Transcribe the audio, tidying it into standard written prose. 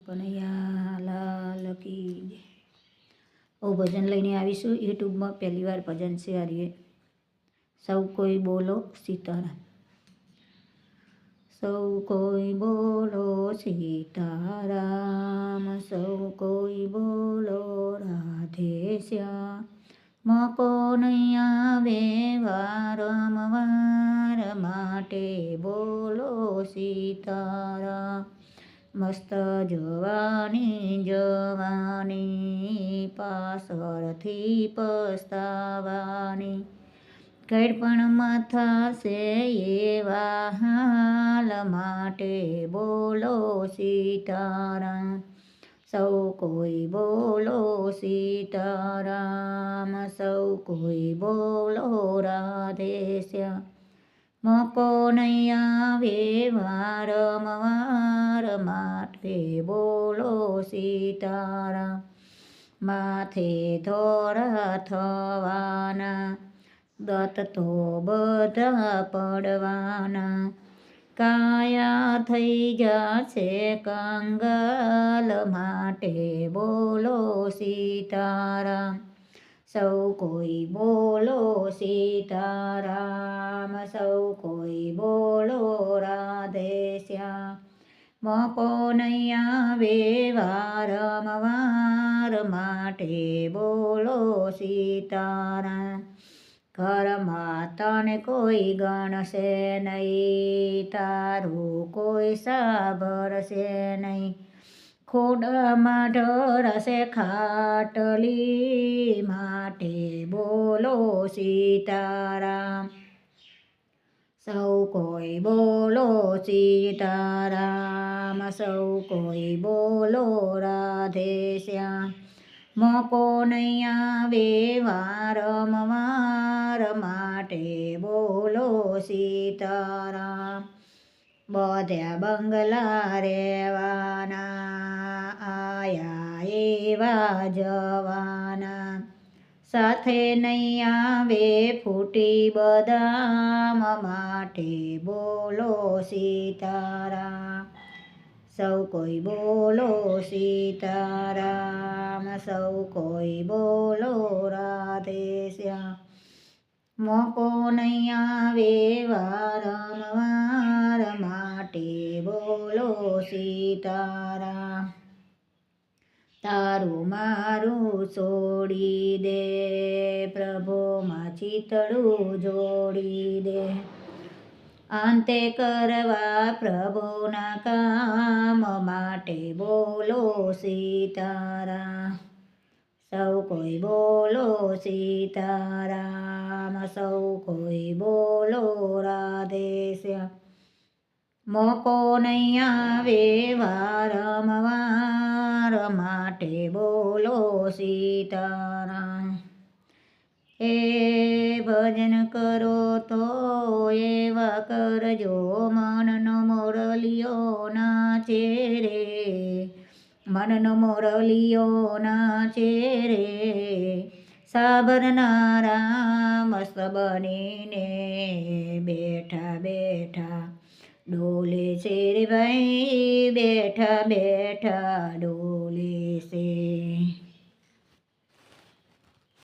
કનૈયા લાલ કી જય. ભજન લઈને આવીશું. યુટ્યુબમાં પહેલી વાર ભજન છે આર્ય. સૌ કોઈ બોલો સીતારામ. સૌ કોઈ બોલો સીતારામ, સૌ કોઈ બોલો રાધે શ્યામ. મોકો નહીં આવે વારંવાર, માટે બોલો સીતારામ. મસ્ત જવાની જવાની, પાછળથી પસ્તાવાની. કડપણમાં થશે એવા હાલ, માટે બોલો સીતારામ. સૌ કોઈ બોલો સીતારામ, સૌ કોઈ બોલો રાધે શ્યામ. મોકો નહીં આવે વારંવાર, માટે બોલો સીતારામ. માથે ધોરા થવાના, દત્ત તો બધા પડવાના. કાયા થઈ જશે કંગાલ, માટે બોલો સીતારામ. સૌ કોઈ બોલો સીતારામ, સૌ કોઈ બોલો રાધે શ્યામ. મોકો નહીં આવે વારંવાર, માટે બોલો સીતારામ. ઘરમાં તને કોઈ ગણશે નહીં, તારું કોઈ સાંભળશે નહીં. ખોડામાં ઢળશે ખાટલી, માટે બોલો સીતારામ. સૌ કોઈ બોલો સીતારામ, સૌ કોઈ બોલો રાધે શ્યામ. મોકો નહીં આવે વારંવાર, માટે બોલો સીતારામ. બધા બંગલા રેવાના, આયા એવા જવાના. સાથે નહીં આવે ફૂટી બદામ, માટે બોલો સીતારામ. સૌ કોઈ બોલો સીતારામ, સૌ કોઈ બોલો રાધે શ્યામ. મોકો નહીં આવે વારંવાર, માટે બોલો સીતારામ. તારું મારું છોડી દે, પ્રભુમાં ચિતડું જોડી દે. અંતે કરવા પ્રભુના કામ, માટે બોલો સીતારામ. સૌ કોઈ બોલો સીતારામ, સૌ કોઈ બોલો રાધે શ્યામ. મોકો નહીં આવે વારંવાર, માટે બોલો સીતારામ. એ ભજન કરો તો એવા કરજો, મનનો મોરલિયો નાચે રે. મનનો મોરલિયો નાચે રે. સાંભળનારા મસ્ત બનીને બેઠા બેઠા ડોલે છે રે ભાઈ, બેઠા બેઠા ડોલે છે.